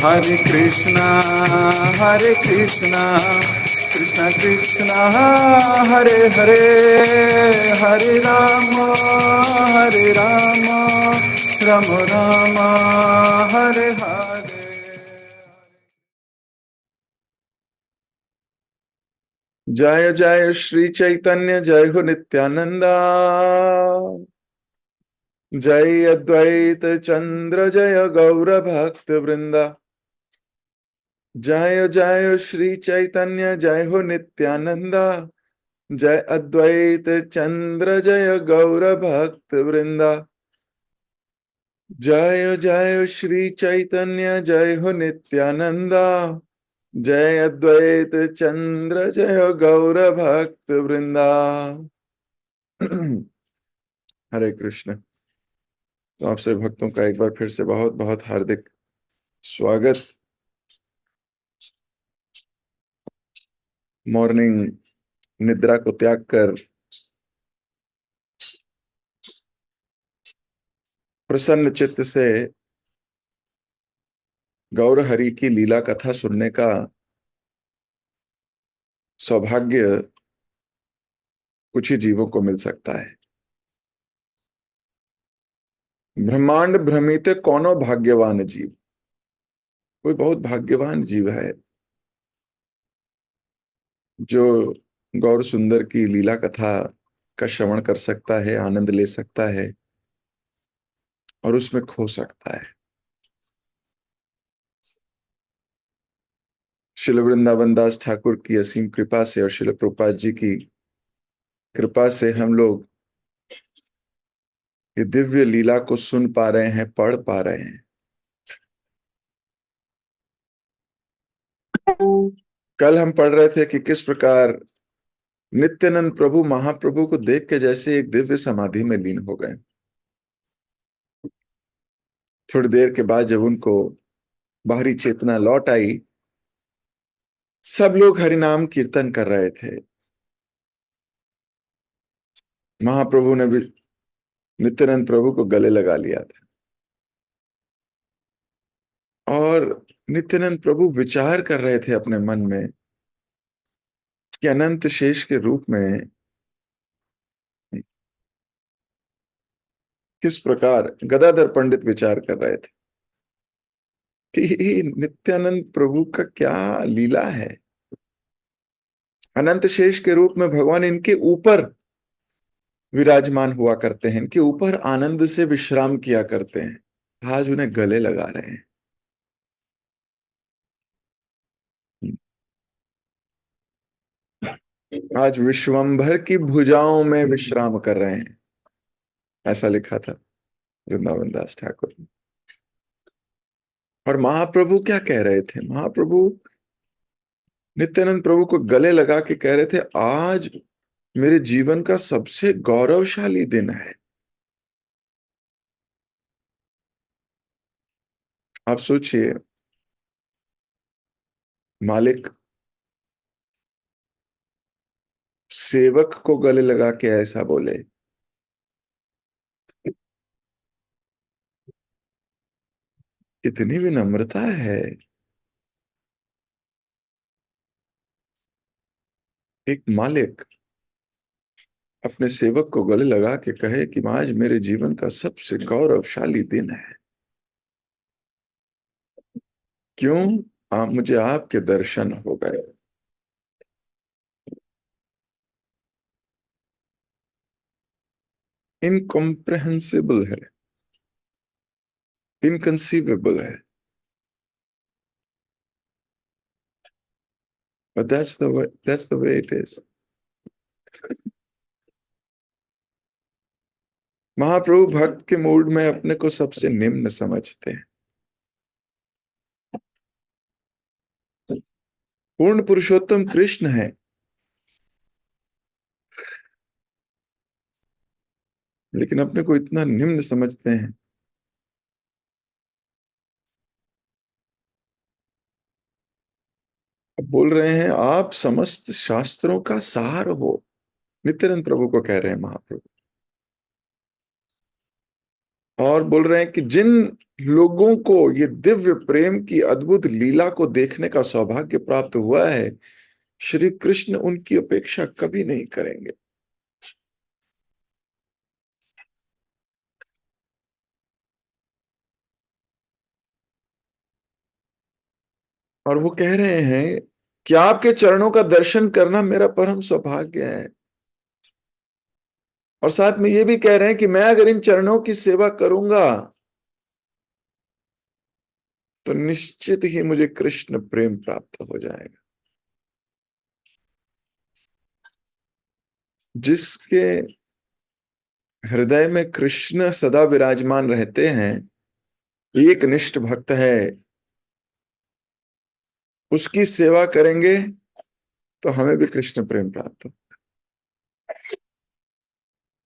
Hare Krishna, Hare Krishna, Krishna Krishna, Hare Hare, Hare Rama, Hare Rama, Rama Rama, Hare Hare. जय जय श्री चैतन्य, जय हो नित्यानंदा, जय अद्वैत चंद्र, जय गौर भक्त वृंदा। जय जय श्री चैतन्य, जय हो नित्यानंदा, जय अद्वैत चंद्र, जय गौर भक्त वृंदा। जय जय श्री चैतन्य, जय हो नित्यानंदा, जय अद्वैत चंद्र, जय गौर भक्त वृंदा। हरे कृष्ण। तो आप सभी भक्तों का एक बार फिर से बहुत बहुत हार्दिक स्वागत। मॉर्निंग निद्रा को त्याग कर प्रसन्न चित्त से गौर हरि की लीला कथा सुनने का सौभाग्य कुछ ही जीवों को मिल सकता है। ब्रह्मांड भ्रमित कौनो भाग्यवान जीव, कोई बहुत भाग्यवान जीव है जो गौर सुंदर की लीला कथा का श्रवण कर सकता है, आनंद ले सकता है और उसमें खो सकता है। श्रील वृंदावन दास ठाकुर की असीम कृपा से और श्रील प्रभुपाद जी की कृपा से हम लोग ये दिव्य लीला को सुन पा रहे हैं, पढ़ पा रहे हैं। कल हम पढ़ रहे थे कि किस प्रकार नित्यानंद प्रभु महाप्रभु को देख के जैसे एक दिव्य समाधि में लीन हो गए। थोड़ी देर के बाद जब उनको बाहरी चेतना लौट आई, सब लोग हरिनाम कीर्तन कर रहे थे। महाप्रभु ने भी नित्यानंद प्रभु को गले लगा लिया था और नित्यानंद प्रभु विचार कर रहे थे अपने मन में कि अनंत शेष के रूप में किस प्रकार गदाधर पंडित विचार कर रहे थे कि नित्यानंद प्रभु का क्या लीला है। अनंत शेष के रूप में भगवान इनके ऊपर विराजमान हुआ करते हैं, इनके ऊपर आनंद से विश्राम किया करते हैं। आज उन्हें गले लगा रहे हैं। आज विश्वंभर की भुजाओं में विश्राम कर रहे हैं, ऐसा लिखा था वृंदावन दास ठाकुर ने। और महाप्रभु क्या कह रहे थे? महाप्रभु नित्यानंद प्रभु को गले लगा के कह रहे थे, आज मेरे जीवन का सबसे गौरवशाली दिन है। आप सोचिए, मालिक सेवक को गले लगा के ऐसा बोले। इतनी विनम्रता है। एक मालिक अपने सेवक को गले लगा के कहे कि आज मेरे जीवन का सबसे गौरवशाली दिन है। क्यों? मुझे आपके दर्शन हो गए। इनकॉम्प्रिहेंसिबल है, इनकंसीवेबल है, but that's the way it is. महाप्रभु भक्त के मूड में अपने को सबसे निम्न समझते हैं। पूर्ण पुरुषोत्तम कृष्ण है, लेकिन अपने को इतना निम्न समझते हैं। अब बोल रहे हैं आप समस्त शास्त्रों का सार हो। नित्यानंद प्रभु को कह रहे हैं महाप्रभु। और बोल रहे हैं कि जिन लोगों को ये दिव्य प्रेम की अद्भुत लीला को देखने का सौभाग्य प्राप्त हुआ है, श्री कृष्ण उनकी अपेक्षा कभी नहीं करेंगे। और वो कह रहे हैं कि आपके चरणों का दर्शन करना मेरा परम सौभाग्य है। और साथ में ये भी कह रहे हैं कि मैं अगर इन चरणों की सेवा करूंगा तो निश्चित ही मुझे कृष्ण प्रेम प्राप्त हो जाएगा। जिसके हृदय में कृष्ण सदा विराजमान रहते हैं, एक निष्ठ भक्त है, उसकी सेवा करेंगे तो हमें भी कृष्ण प्रेम प्राप्त हो।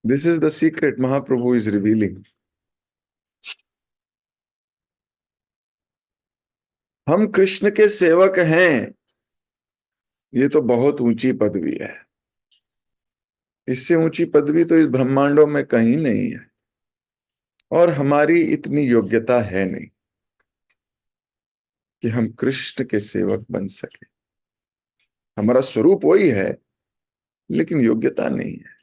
This is the secret Mahaprabhu is revealing. हम कृष्ण के सेवक हैं, ये तो बहुत ऊंची पदवी है। इससे ऊंची पदवी तो इस ब्रह्मांडों में कहीं नहीं है, और हमारी इतनी योग्यता है नहीं कि हम कृष्ण के सेवक बन सके। हमारा स्वरूप वही है, लेकिन योग्यता नहीं है।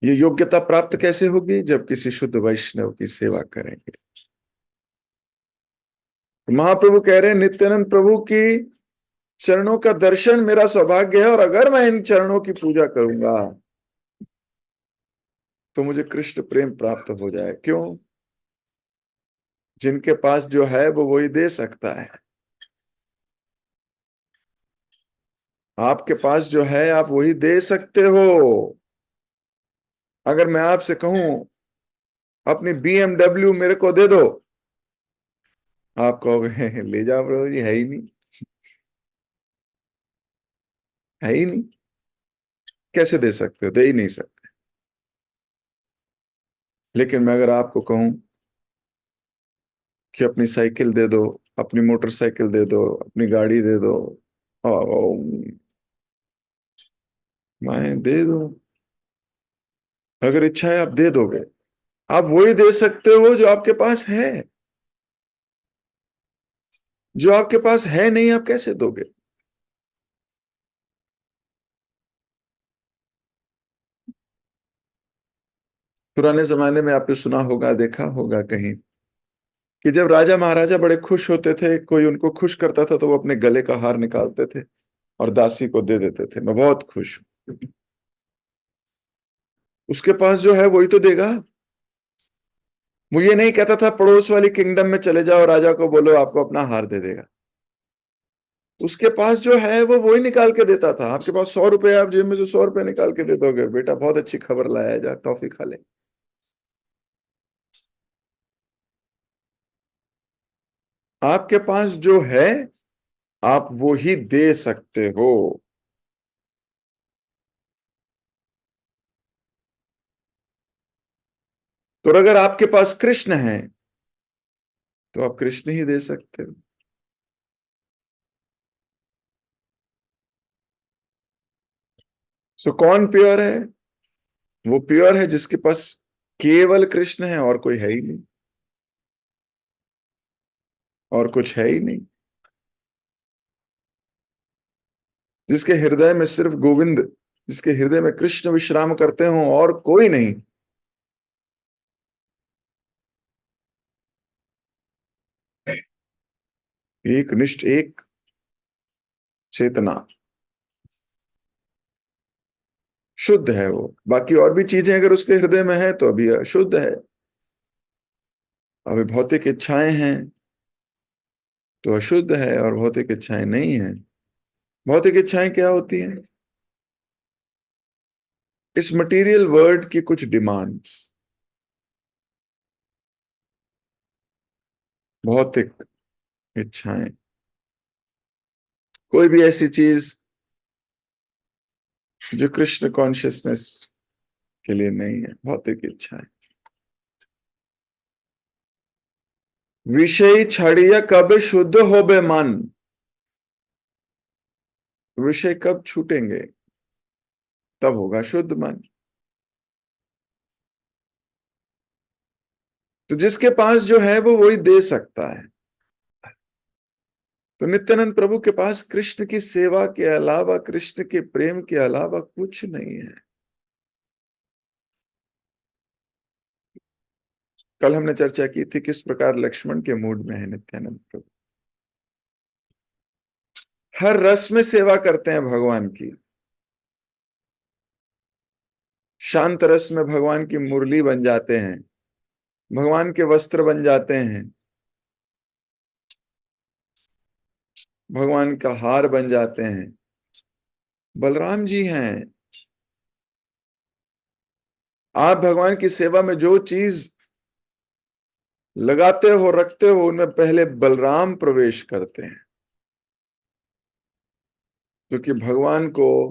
ये योग्यता प्राप्त कैसे होगी? जब किसी शुद्ध वैष्णव की सेवा करेंगे। महाप्रभु कह रहे हैं नित्यानंद प्रभु की चरणों का दर्शन मेरा सौभाग्य है, और अगर मैं इन चरणों की पूजा करूंगा तो मुझे कृष्ण प्रेम प्राप्त हो जाए। क्यों? जिनके पास जो है वो वही दे सकता है। आपके पास जो है आप वही दे सकते हो। अगर मैं आपसे कहूं अपनी BMW मेरे को दे दो, आप कहोगे ले जाओ प्रभु जी, है ही नहीं, है ही नहीं। कैसे दे सकते हो? दे ही नहीं सकते। लेकिन मैं अगर आपको कहूं कि अपनी साइकिल दे दो, अपनी मोटरसाइकिल दे दो, अपनी गाड़ी दे दो, और मैं दे दूं, अगर इच्छा है आप दे दोगे। आप वही दे सकते हो जो आपके पास है। जो आपके पास है नहीं, आप कैसे दोगे? पुराने जमाने में आपने सुना होगा, देखा होगा कहीं, कि जब राजा महाराजा बड़े खुश होते थे, कोई उनको खुश करता था, तो वो अपने गले का हार निकालते थे और दासी को दे देते थे, मैं बहुत खुश हूं। उसके पास जो है वही तो देगा। वो ये नहीं कहता था पड़ोस वाली किंगडम में चले जाओ, राजा को बोलो आपको अपना हार दे देगा। उसके पास जो है वो वही निकाल के देता था। आपके पास 100 रुपए, आप जेब में से 100 रुपए निकाल के दे दोगे, बेटा बहुत अच्छी खबर लाया है, जा टॉफी खा ले। आपके पास जो है आप वो ही दे सकते हो। तो अगर आपके पास कृष्ण है तो आप कृष्ण ही दे सकते हो। सो कौन प्योर है? वो प्योर है जिसके पास केवल कृष्ण है और कोई है ही नहीं, और कुछ है ही नहीं। जिसके हृदय में सिर्फ गोविंद, जिसके हृदय में कृष्ण विश्राम करते हो और कोई नहीं। एक निष्ठ, एक चेतना, शुद्ध है वो। बाकी और भी चीजें अगर उसके हृदय में है तो अभी अशुद्ध है। अभी भौतिक इच्छाएं हैं तो अशुद्ध है, और भौतिक इच्छाएं नहीं है। भौतिक इच्छाएं क्या होती हैं? इस मटेरियल वर्ल्ड की कुछ डिमांड्स, भौतिक इच्छाएं। कोई भी ऐसी चीज जो कृष्ण कॉन्शियसनेस के लिए नहीं है, भौतिक इच्छाएं। विषय छड़िया कब शुद्ध हो बे मन। विषय कब छूटेंगे? तब होगा शुद्ध मन। तो जिसके पास जो है वो वही दे सकता है। तो नित्यानंद प्रभु के पास कृष्ण की सेवा के अलावा, कृष्ण के प्रेम के अलावा कुछ नहीं है। कल हमने चर्चा की थी किस प्रकार लक्ष्मण के मूड में है नित्यानंद प्रभु। हर रस में सेवा करते हैं भगवान की। शांत रस में भगवान की मुरली बन जाते हैं, भगवान के वस्त्र बन जाते हैं, भगवान का हार बन जाते हैं। बलराम जी हैं। आप भगवान की सेवा में जो चीज लगाते हो, रखते हो, उनमें पहले बलराम प्रवेश करते हैं, क्योंकि भगवान को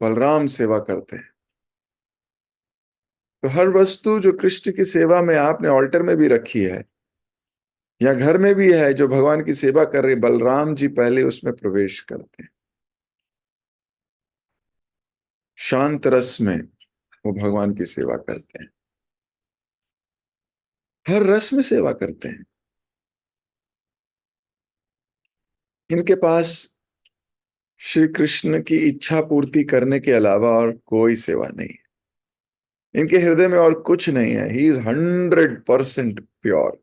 बलराम सेवा करते हैं। तो हर वस्तु जो कृष्ण की सेवा में आपने ऑल्टर में भी रखी है या घर में भी है, जो भगवान की सेवा कर रही, बलराम जी पहले उसमें प्रवेश करते हैं। शांत रस में वो भगवान की सेवा करते हैं, हर रस में सेवा करते हैं। इनके पास श्री कृष्ण की इच्छा पूर्ति करने के अलावा और कोई सेवा नहीं है। इनके हृदय में और कुछ नहीं है। He is 100% pure.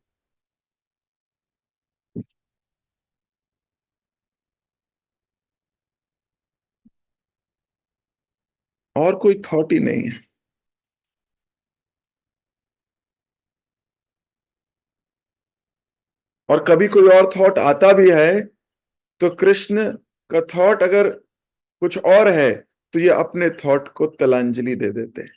और कोई थॉट ही नहीं है। और कभी कोई और थॉट आता भी है तो कृष्ण का थॉट अगर कुछ और है तो ये अपने थॉट को तलांजलि दे देते हैं।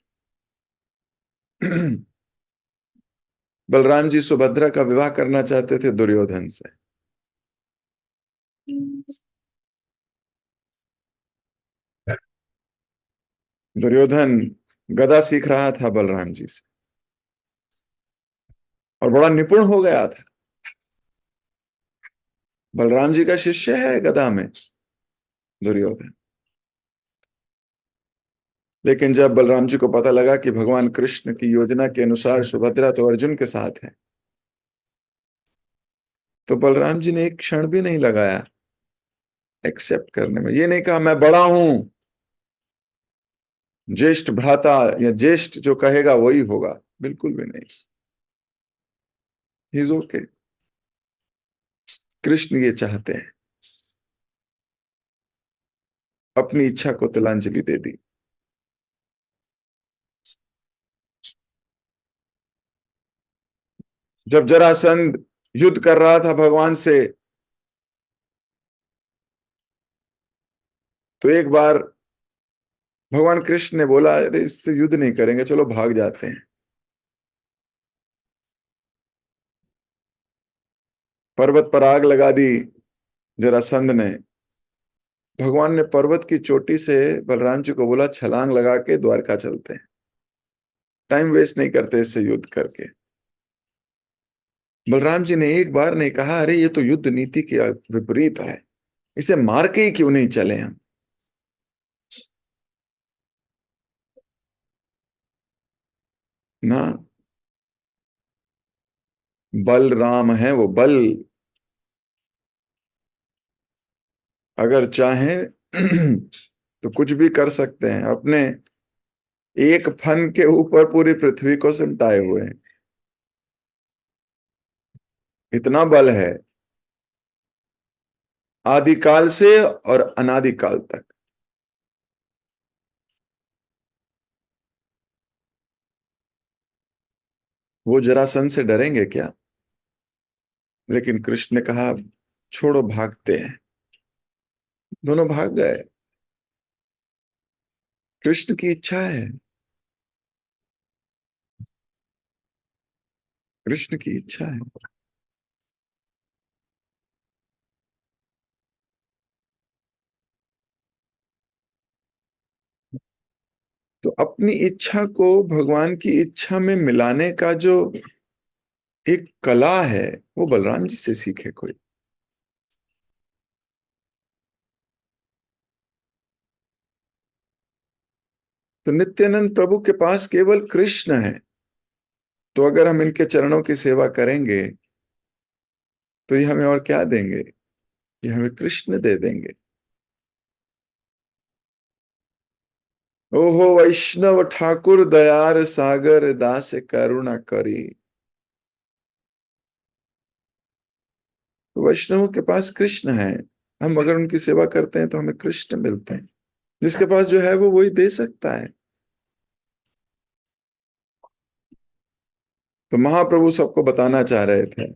बलराम जी सुभद्रा का विवाह करना चाहते थे दुर्योधन से। दुर्योधन गदा सीख रहा था बलराम जी से और बड़ा निपुण हो गया था। बलराम जी का शिष्य है गदा में दुर्योधन। लेकिन जब बलराम जी को पता लगा कि भगवान कृष्ण की योजना के अनुसार सुभद्रा तो अर्जुन के साथ है, तो बलराम जी ने एक क्षण भी नहीं लगाया एक्सेप्ट करने में। ये नहीं कहा मैं बड़ा हूं, ज्येष्ठ भ्राता या ज्येष्ठ जो कहेगा वही होगा, बिल्कुल भी नहीं। He is okay. कृष्ण ये चाहते हैं, अपनी इच्छा को तिलांजलि दे दी। जब जरासंध युद्ध कर रहा था भगवान से, तो एक बार भगवान कृष्ण ने बोला अरे इससे युद्ध नहीं करेंगे, चलो भाग जाते हैं। पर्वत पर आग लगा दी जरासंध ने। भगवान ने पर्वत की चोटी से बलराम जी को बोला छलांग लगा के द्वारका चलते हैं, टाइम वेस्ट नहीं करते इससे युद्ध करके। बलराम जी ने एक बार नहीं कहा अरे ये तो युद्ध नीति के विपरीत है, इसे मार के ही क्यों नहीं चले हम। ना, बलराम है वो बल। अगर चाहें तो कुछ भी कर सकते हैं। अपने एक फन के ऊपर पूरी पृथ्वी को सिमटाए हुए हैं, इतना बल है आदिकाल से और अनादिकाल तक। वो जरासंध से डरेंगे क्या? लेकिन कृष्ण ने कहा छोड़ो भागते हैं। दोनों भाग गए। कृष्ण की इच्छा है, कृष्ण की इच्छा है। तो अपनी इच्छा को भगवान की इच्छा में मिलाने का जो एक कला है, वो बलराम जी से सीखे कोई। तो नित्यानंद प्रभु के पास केवल कृष्ण है, तो अगर हम इनके चरणों की सेवा करेंगे तो ये हमें और क्या देंगे? ये हमें कृष्ण दे देंगे। ओहो वैष्णव ठाकुर दयार सागर दास करुणा करी। तो वैष्णवों के पास कृष्ण है, हम अगर उनकी सेवा करते हैं तो हमें कृष्ण मिलते हैं। जिसके पास जो है वो वही दे सकता है। तो महाप्रभु सबको बताना चाह रहे थे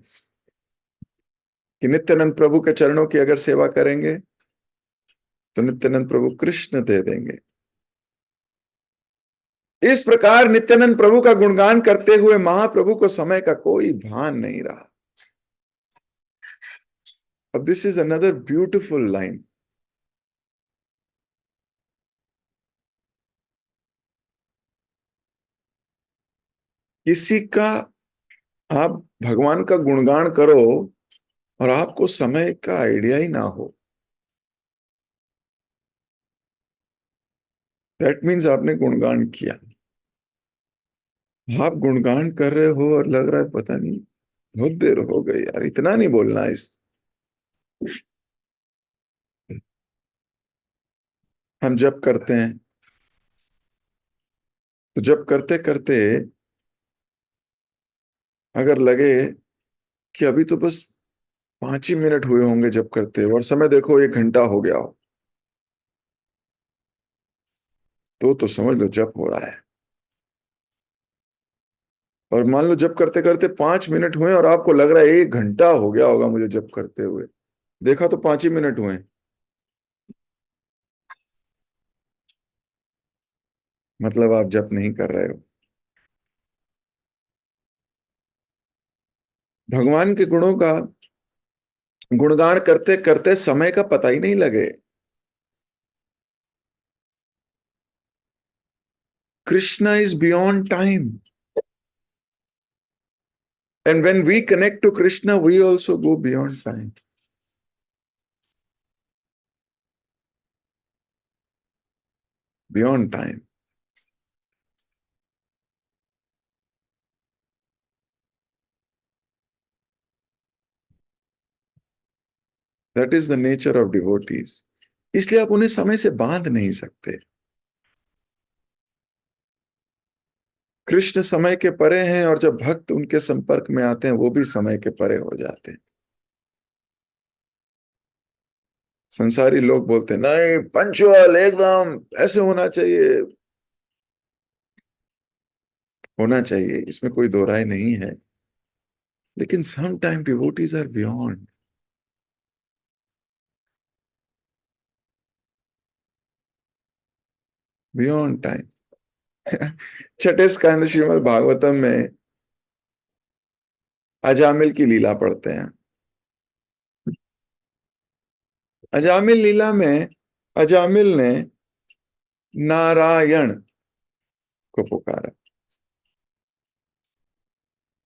कि नित्यानंद प्रभु के चरणों की अगर सेवा करेंगे तो नित्यानंद प्रभु कृष्ण दे देंगे। इस प्रकार नित्यानंद प्रभु का गुणगान करते हुए महाप्रभु को समय का कोई भान नहीं रहा। अब this is another beautiful line. किसी का, आप भगवान का गुणगान करो और आपको समय का आइडिया ही ना हो, दैट मीन्स आपने गुणगान किया। आप गुणगान कर रहे हो और लग रहा है पता नहीं बहुत देर हो गई यार, इतना नहीं बोलना इस। हम जब करते हैं तो जब करते करते अगर लगे कि अभी तो बस 5 ही मिनट हुए होंगे जब करते, और समय देखो 1 घंटा हो गया हो, तो समझ लो जब हो रहा है। और मान लो जब करते करते 5 मिनट हुए और आपको लग रहा है 1 घंटा हो गया होगा मुझे जब करते हुए, देखा तो 5 ही मिनट हुए, मतलब आप जप नहीं कर रहे हो। भगवान के गुणों का गुणगान करते करते समय का पता ही नहीं लगे। Krishna is beyond time, and when we connect to Krishna we also go beyond time. Beyond time, that is the nature of devotees. इसलिए आप उन्हें समय से बांध नहीं सकते। कृष्ण समय के परे हैं और जब भक्त उनके संपर्क में आते हैं वो भी समय के परे हो जाते हैं। संसारी लोग बोलते हैं नहीं पंचुअल एकदम ऐसे होना चाहिए, होना चाहिए, इसमें कोई दो राय नहीं है। लेकिन some time devotees are beyond, beyond time. छठे स्कंद श्रीमद् भागवतम में अजामिल की लीला पढ़ते हैं। अजामिल लीला में अजामिल ने नारायण को पुकारा।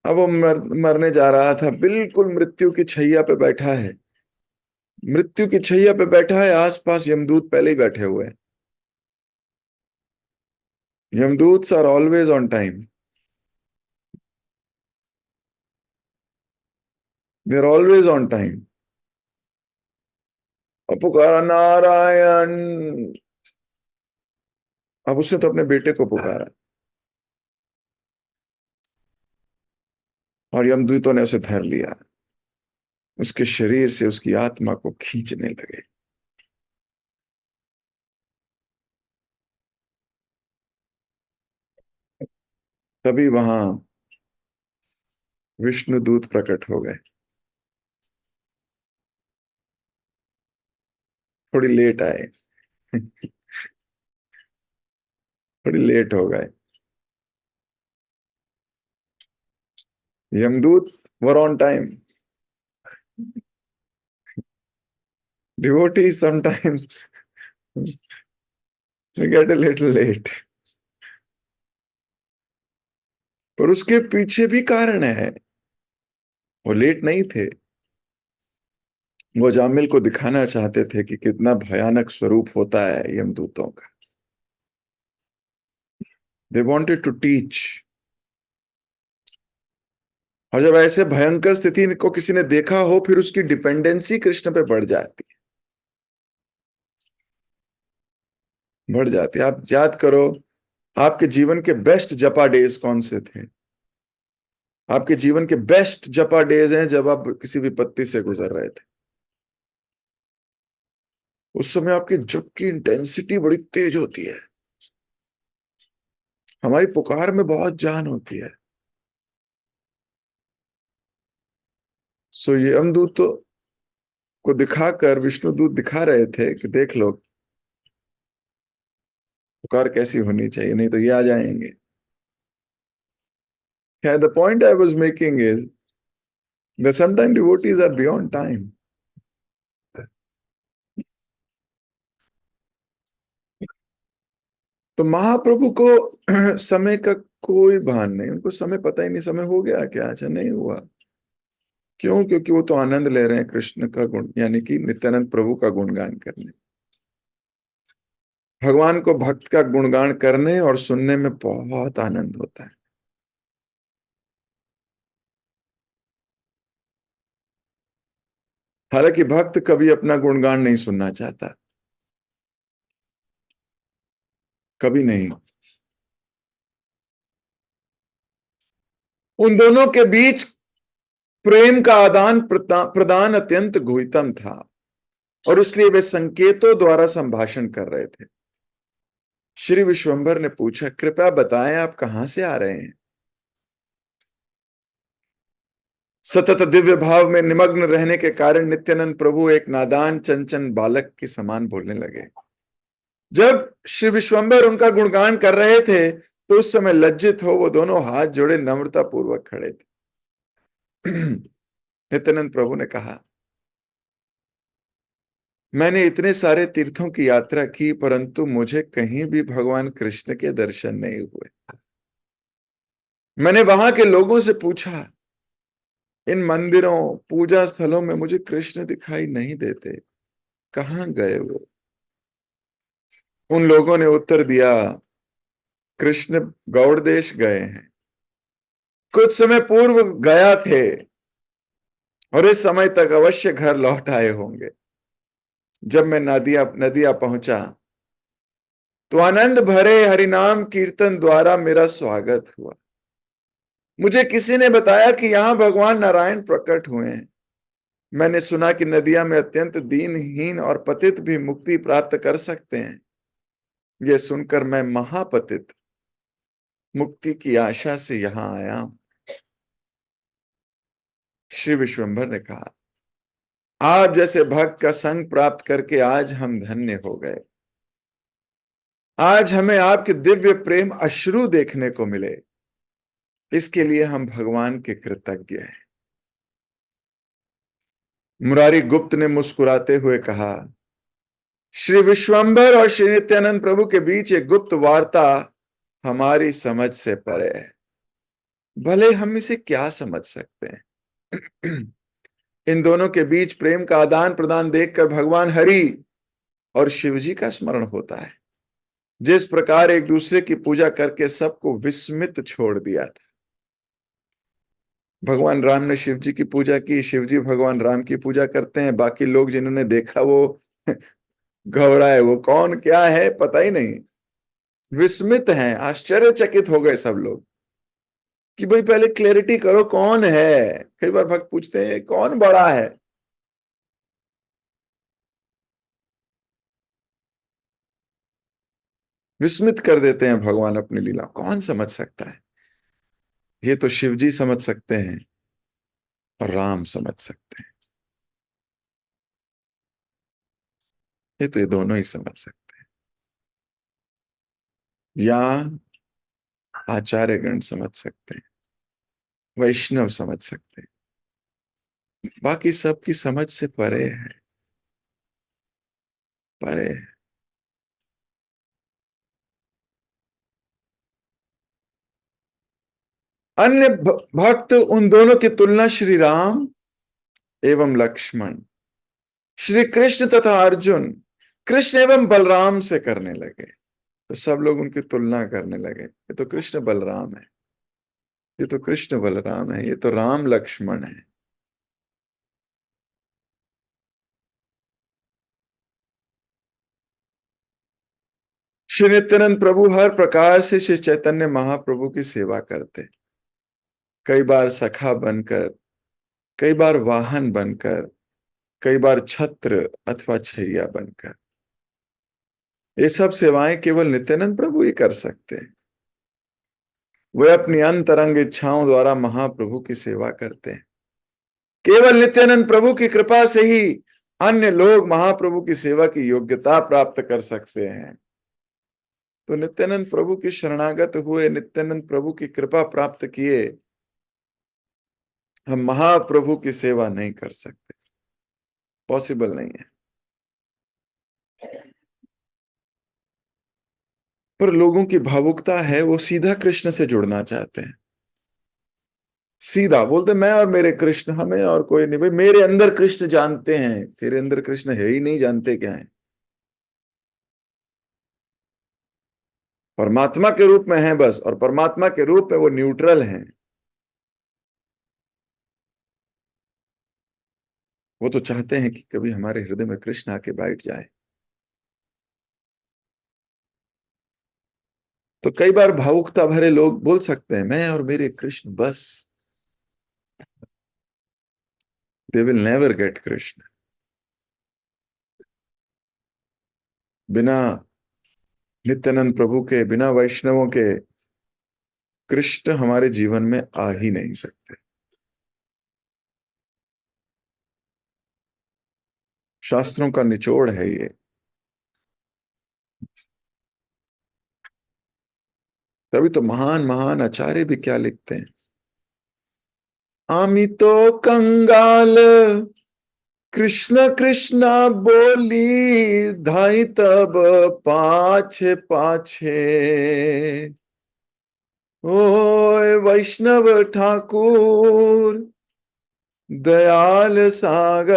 अब वो मरने जा रहा था, बिल्कुल मृत्यु की छैया पे बैठा है। मृत्यु की छैया पे बैठा है, आसपास यमदूत पहले ही बैठे हुए हैं। Yamaduta are always on time, they are always on time. और पुकारा नारायण। अब उसने तो अपने बेटे को पुकारा और यमदूतों ने उसे धर लिया, उसके शरीर से उसकी आत्मा को खींचने लगे। तभी वहां विष्णु दूत प्रकट हो गए। थोड़ी लेट आए, थोड़ी लेट हो गए। यमदूत were on time, devotees sometimes they get a little late। पर उसके पीछे भी कारण है, वो लेट नहीं थे। वो जामिल को दिखाना चाहते थे कि कितना भयानक स्वरूप होता है यमदूतों का। दे वांटेड टू टीच और जब ऐसे भयंकर स्थिति को किसी ने देखा हो, फिर उसकी डिपेंडेंसी कृष्ण पे बढ़ जाती है, बढ़ जाती है। आप याद करो, आपके जीवन के बेस्ट जपा डेज कौन से थे? आपके जीवन के बेस्ट जपा डेज हैं जब आप किसी विपत्ति से गुजर रहे थे। उस समय आपके जप की इंटेंसिटी बड़ी तेज होती है, हमारी पुकार में बहुत जान होती है। सो ये यमदूत तो को दिखाकर विष्णुदूत दिखा रहे थे कि देख लो पुकार कैसी होनी चाहिए, नहीं तो ये आ जाएंगे। Yeah, the point I was making is that sometimes devotees are beyond time. तो महाप्रभु को समय का कोई भान नहीं, उनको समय पता ही नहीं, समय हो गया क्या, अच्छा नहीं हुआ। क्यों? क्योंकि वो तो आनंद ले रहे हैं कृष्ण का गुण, यानी कि नित्यानंद प्रभु का गुणगान करने। भगवान को भक्त का गुणगान करने और सुनने में बहुत आनंद होता है। हालांकि भक्त कभी अपना गुणगान नहीं सुनना चाहता, कभी नहीं। उन दोनों के बीच प्रेम का आदान प्रदान अत्यंत गुहितम था, और इसलिए वे संकेतों द्वारा संभाषण कर रहे थे। श्री विश्वंभर ने पूछा, कृपया बताएं आप कहां से आ रहे हैं? सतत दिव्य भाव में निमग्न रहने के कारण नित्यानंद प्रभु एक नादान चंचल बालक के समान बोलने लगे। जब श्री विश्वंभर उनका गुणगान कर रहे थे तो उस समय लज्जित हो वो दोनों हाथ जोड़े नम्रता पूर्वक खड़े थे। नित्यानंद प्रभु ने कहा, मैंने इतने सारे तीर्थों की यात्रा की परंतु मुझे कहीं भी भगवान कृष्ण के दर्शन नहीं हुए। मैंने वहां के लोगों से पूछा, इन मंदिरों पूजा स्थलों में मुझे कृष्ण दिखाई नहीं देते, कहां गए वो? उन लोगों ने उत्तर दिया, कृष्ण गौड़ देश गए हैं, कुछ समय पूर्व गया थे और इस समय तक अवश्य घर लौट आए होंगे। जब मैं नदिया पहुंचा तो आनंद भरे हरिनाम कीर्तन द्वारा मेरा स्वागत हुआ। मुझे किसी ने बताया कि यहां भगवान नारायण प्रकट हुए हैं। मैंने सुना कि नदिया में अत्यंत दीनहीन और पतित भी मुक्ति प्राप्त कर सकते हैं। यह सुनकर मैं महापतित मुक्ति की आशा से यहां आया हूं। श्री विश्वंभर ने कहा, आप जैसे भक्त का संग प्राप्त करके आज हम धन्य हो गए। आज हमें आपके दिव्य प्रेम अश्रु देखने को मिले, इसके लिए हम भगवान के कृतज्ञ हैं। मुरारी गुप्त ने मुस्कुराते हुए कहा, श्री विश्वंभर और श्री नित्यानंद प्रभु के बीच एक गुप्त वार्ता हमारी समझ से परे है। भले हम इसे क्या समझ सकते हैं। इन दोनों के बीच प्रेम का आदान प्रदान देखकर भगवान हरि और शिवजी का स्मरण होता है, जिस प्रकार एक दूसरे की पूजा करके सबको विस्मित छोड़ दिया था। भगवान राम ने शिव जी की पूजा की, शिव जी भगवान राम की पूजा करते हैं, बाकी लोग जिन्होंने देखा वो घबराए, वो कौन क्या है पता ही नहीं, विस्मित हैं, आश्चर्यचकित हो गए सब लोग कि भाई पहले क्लैरिटी करो कौन है। कई बार भक्त पूछते हैं कौन बड़ा है, विस्मित कर देते हैं भगवान अपनी लीला, कौन समझ सकता है? ये तो शिव जी समझ सकते हैं और राम समझ सकते हैं, ये दोनों ही समझ सकते हैं, या आचार्यगण समझ सकते हैं, वैष्णव समझ सकते हैं, बाकी सबकी समझ से परे है, परे है। अन्य भक्त उन दोनों की तुलना श्री राम एवं लक्ष्मण, श्री कृष्ण तथा अर्जुन, कृष्ण एवं बलराम से करने लगे। तो सब लोग उनकी तुलना करने लगे, ये तो कृष्ण बलराम है। ये तो कृष्ण बलराम है, ये तो राम लक्ष्मण है। श्री नित्यानंद प्रभु हर प्रकार से श्री चैतन्य महाप्रभु की सेवा करते, कई बार सखा बनकर, कई बार वाहन बनकर, कई बार छत्र अथवा छैया बनकर। ये सब सेवाएं केवल नित्यानंद प्रभु ही कर सकते हैं। वे अपनी अंतरंग इच्छाओं द्वारा महाप्रभु की सेवा करते हैं। केवल नित्यानंद प्रभु की कृपा से ही अन्य लोग महाप्रभु की सेवा की योग्यता प्राप्त कर सकते हैं। तो नित्यानंद प्रभु की शरणागत हुए, नित्यानंद प्रभु की कृपा प्राप्त किए, हम महाप्रभु की सेवा नहीं कर सकते, पॉसिबल नहीं है। पर लोगों की भावुकता है, वो सीधा कृष्ण से जुड़ना चाहते हैं। सीधा बोलते मैं और मेरे कृष्ण, हमें और कोई नहीं। भाई मेरे अंदर कृष्ण जानते हैं, तेरे अंदर कृष्ण है ही नहीं, जानते क्या है? परमात्मा के रूप में है बस, और परमात्मा के रूप में वो न्यूट्रल हैं। वो तो चाहते हैं कि कभी हमारे हृदय में कृष्ण आके बैठ जाए। तो कई बार भावुकता भरे लोग बोल सकते हैं मैं और मेरे कृष्ण बस। They will never get Krishna. बिना नित्यानंद प्रभु के, बिना वैष्णवों के कृष्ण हमारे जीवन में आ ही नहीं सकते। शास्त्रों का निचोड़ है ये। तभी तो महान महान आचार्य भी क्या लिखते हैं, आमी तो कंगाल कृष्ण कृष्ण बोली धाई तब पाछे पाछे। ओ वैष्णव ठाकुर दयाल सागर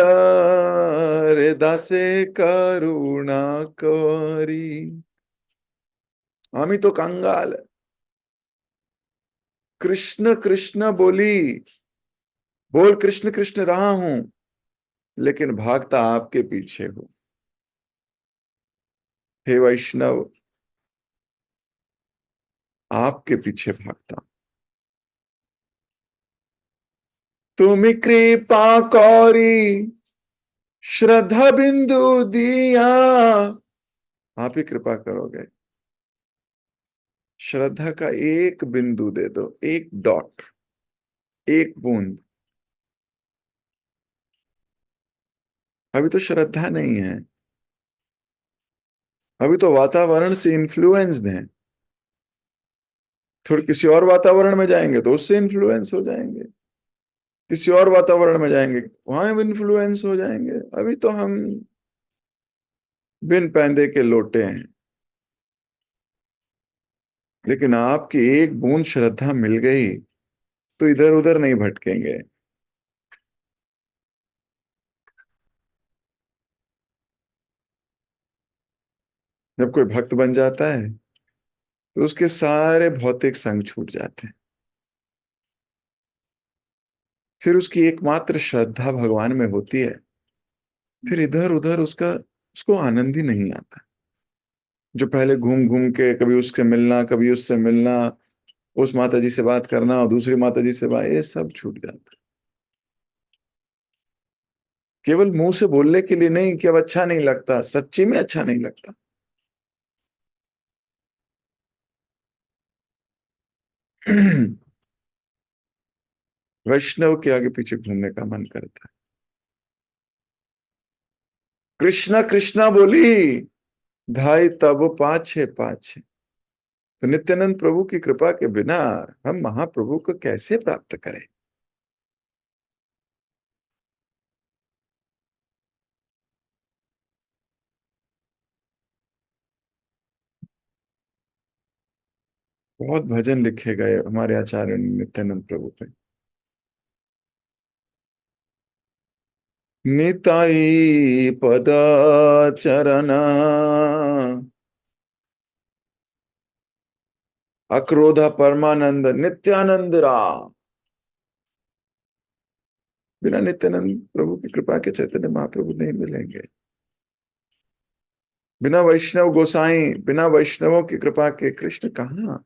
दासे करुणा करी। आमी तो कंगाल कृष्ण कृष्ण बोली, बोल कृष्ण कृष्ण रहा हूं, लेकिन भागता आपके पीछे हो। हे वैष्णव, आपके पीछे भागता। तुम कृपा कौरी श्रद्धा बिंदु दिया। आप ही कृपा करोगे, श्रद्धा का एक बिंदु दे दो, एक डॉट, एक बूंद। अभी तो श्रद्धा नहीं है, अभी तो वातावरण से इन्फ्लुएंस्ड हैं। थोड़ी किसी और वातावरण में जाएंगे तो उससे इन्फ्लुएंस हो जाएंगे, किसी और वातावरण में जाएंगे वहां इन्फ्लुएंस हो जाएंगे। अभी तो हम बिन पैंदे के लोटे हैं। लेकिन आपकी एक बूंद श्रद्धा मिल गई तो इधर उधर नहीं भटकेंगे। जब कोई भक्त बन जाता है तो उसके सारे भौतिक संग छूट जाते हैं। फिर उसकी एकमात्र श्रद्धा भगवान में होती है। फिर इधर उधर उसका, उसको आनंद ही नहीं आता। जो पहले घूम घूम के कभी उससे मिलना, कभी उससे मिलना, उस माता जी से बात करना और दूसरी माता जी से बात, ये सब छूट जाता है। केवल मुंह से बोलने के लिए नहीं कि अब अच्छा नहीं लगता, सच्ची में अच्छा नहीं लगता। वैष्णव के आगे पीछे घूमने का मन करता है। कृष्णा कृष्णा बोली धाई तब पाछे पाछे। तो नित्यानंद प्रभु की कृपा के बिना हम महाप्रभु को कैसे प्राप्त करें? बहुत भजन लिखे गए हमारे आचार्य ने नित्यानंद प्रभु पे। निताई पद चरण अक्रोधा परमानंद नित्यानंद राम। बिना नित्यानंद प्रभु की कृपा के चैतन्य महाप्रभु नहीं मिलेंगे। बिना वैष्णव गोसाई, बिना वैष्णवों की कृपा के कृष्ण कहां।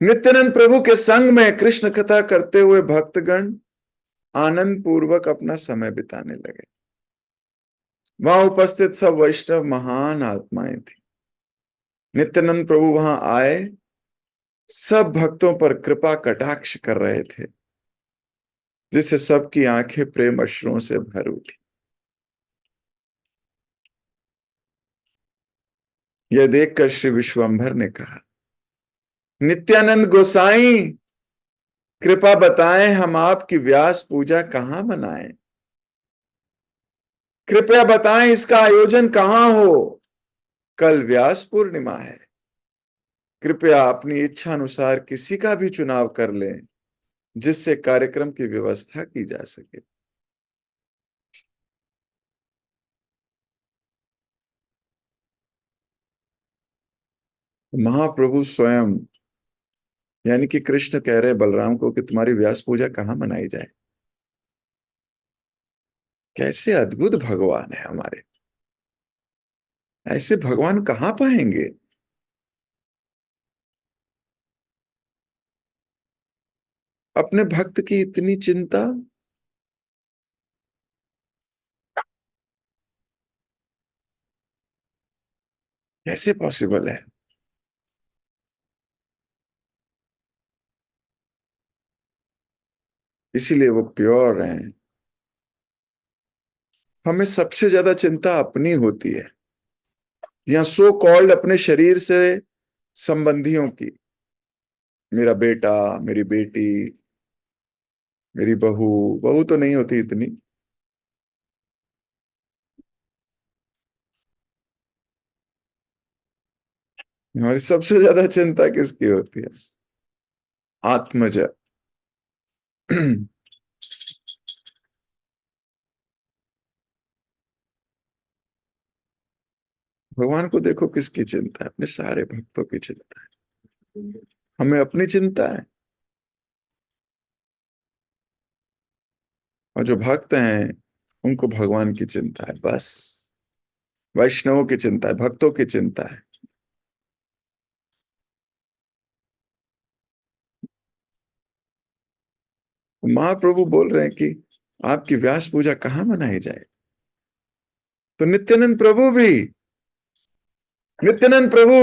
नित्यानंद प्रभु के संग में कृष्ण कथा करते हुए भक्तगण आनंद पूर्वक अपना समय बिताने लगे। वहां उपस्थित सब वैष्णव महान आत्माएं थी। नित्यानंद प्रभु वहां आए, सब भक्तों पर कृपा कटाक्ष कर रहे थे, जिससे सबकी आंखें प्रेम अश्रुओं से भर उठी। यह देखकर श्री विश्वंभर ने कहा, नित्यानंद गोसाई, कृपा बताएं हम आपकी व्यास पूजा कहां मनाएं। कृपया बताएं इसका आयोजन कहां हो। कल व्यास पूर्णिमा है। कृपया अपनी इच्छा अनुसार किसी का भी चुनाव कर लें, जिससे कार्यक्रम की व्यवस्था की जा सके। महाप्रभु स्वयं यानी कि कृष्ण कह रहे बलराम को कि तुम्हारी व्यास पूजा कहां मनाई जाए। कैसे अद्भुत भगवान है हमारे। ऐसे भगवान कहां पाएंगे। अपने भक्त की इतनी चिंता। कैसे पॉसिबल है। इसीलिए वो प्योर हैं। हमें सबसे ज्यादा चिंता अपनी होती है, या सो कॉल्ड अपने शरीर से संबंधियों की। मेरा बेटा, मेरी बेटी, मेरी बहू। बहू तो नहीं होती इतनी। हमारी सबसे ज्यादा चिंता किसकी होती है। आत्मज। भगवान को देखो किसकी चिंता है, अपने सारे भक्तों की चिंता है। हमें अपनी चिंता है, और जो भक्त हैं उनको भगवान की चिंता है बस। वैष्णवों की चिंता है, भक्तों की चिंता है। महाप्रभु बोल रहे हैं कि आपकी व्यास पूजा कहां मनाई जाए। तो नित्यानंद प्रभु भी, नित्यानंद प्रभु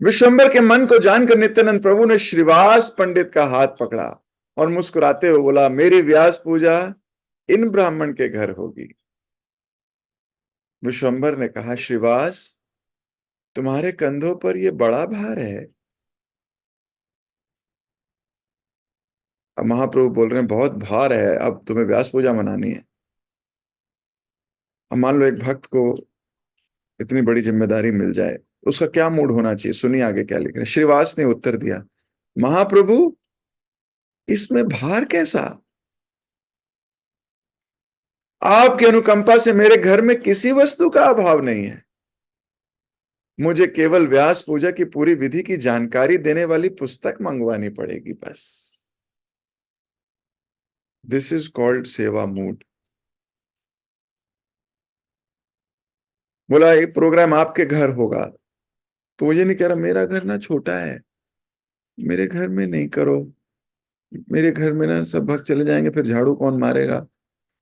विश्वंभर के मन को जानकर नित्यानंद प्रभु ने श्रीवास पंडित का हाथ पकड़ा और मुस्कुराते हुए बोला, मेरी व्यास पूजा इन ब्राह्मण के घर होगी। विश्वंभर ने कहा, श्रीवास, तुम्हारे कंधों पर यह बड़ा भार है। अब महाप्रभु बोल रहे हैं, बहुत भार है, अब तुम्हें व्यास पूजा मनानी है। अब मान लो एक भक्त को इतनी बड़ी जिम्मेदारी मिल जाए, तो उसका क्या मूड होना चाहिए। सुनिए आगे क्या लिख रहे हैं। श्रीवास ने उत्तर दिया, महाप्रभु, इसमें भार कैसा। आपकी अनुकंपा से मेरे घर में किसी वस्तु का अभाव नहीं है। मुझे केवल व्यास पूजा की पूरी विधि की जानकारी देने वाली पुस्तक मंगवानी पड़ेगी बस। दिस इज कॉल्ड सेवा मूड। बोला एक प्रोग्राम आपके घर होगा, तो वो ये नहीं कह रहा मेरा घर ना छोटा है, मेरे घर में नहीं करो, मेरे घर में ना सब भक्त चले जाएंगे, फिर झाड़ू कौन मारेगा,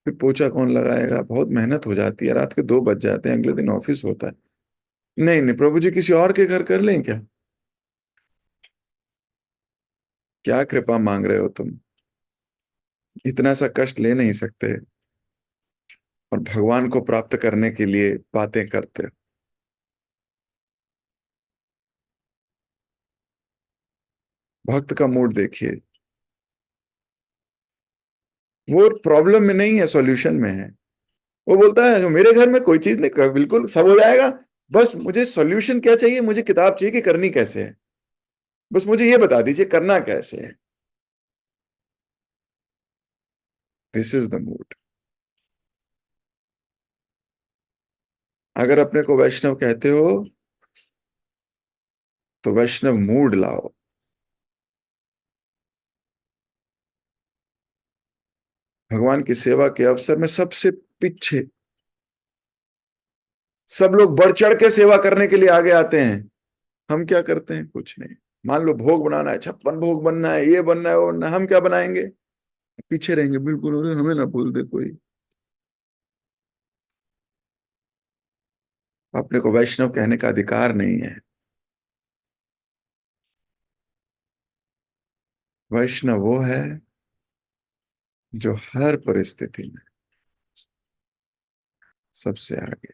फिर पोछा कौन लगाएगा, बहुत मेहनत हो जाती है, रात के 2 बज जाते हैं, अगले दिन ऑफिस होता है। नहीं नहीं प्रभु जी, किसी और के घर कर लें क्या। क्या कृपा मांग रहे हो तुम। इतना सा कष्ट ले नहीं सकते, और भगवान को प्राप्त करने के लिए बातें करते हो। भक्त का मूड देखिए, वो प्रॉब्लम में नहीं है, सॉल्यूशन में है। वो बोलता है मेरे घर में कोई चीज नहीं, बिल्कुल सब हो जाएगा, बस मुझे सॉल्यूशन क्या चाहिए, मुझे किताब चाहिए कि करनी कैसे है, बस मुझे ये बता दीजिए करना कैसे है। This is the mood. अगर अपने को वैष्णव कहते हो तो वैष्णव मूड लाओ। भगवान की सेवा के अवसर में सबसे पीछे सब लोग बढ़ चढ़ के सेवा करने के लिए आगे आते हैं। हम क्या करते हैं? कुछ नहीं। मान लो भोग बनाना है, 56 भोग बनना है, ये बनना है, वो बनना है, हम क्या बनाएंगे? पीछे रहेंगे बिल्कुल, अरे हमें ना बोल दे कोई। अपने को वैष्णव कहने का अधिकार नहीं है। वैष्णव वो है जो हर परिस्थिति में सबसे आगे।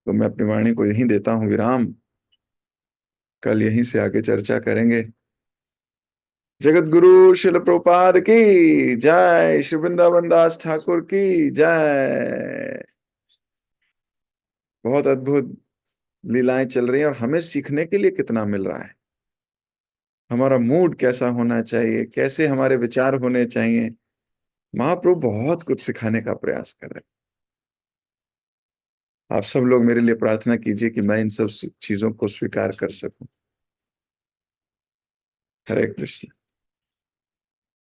तो मैं अपनी वाणी को यहीं देता हूं विराम। कल यहीं से आगे चर्चा करेंगे। जगत गुरु शिल प्रभुपाद की जय। श्री वृंदावन दास ठाकुर की जय। बहुत अद्भुत लीलाएं चल रही हैं और हमें सीखने के लिए कितना मिल रहा है। हमारा मूड कैसा होना चाहिए, कैसे हमारे विचार होने चाहिए। महाप्रभु बहुत कुछ सिखाने का प्रयास कर रहे हैं। आप सब लोग मेरे लिए प्रार्थना कीजिए कि मैं इन सब चीजों को स्वीकार कर सकूं। हरे कृष्ण।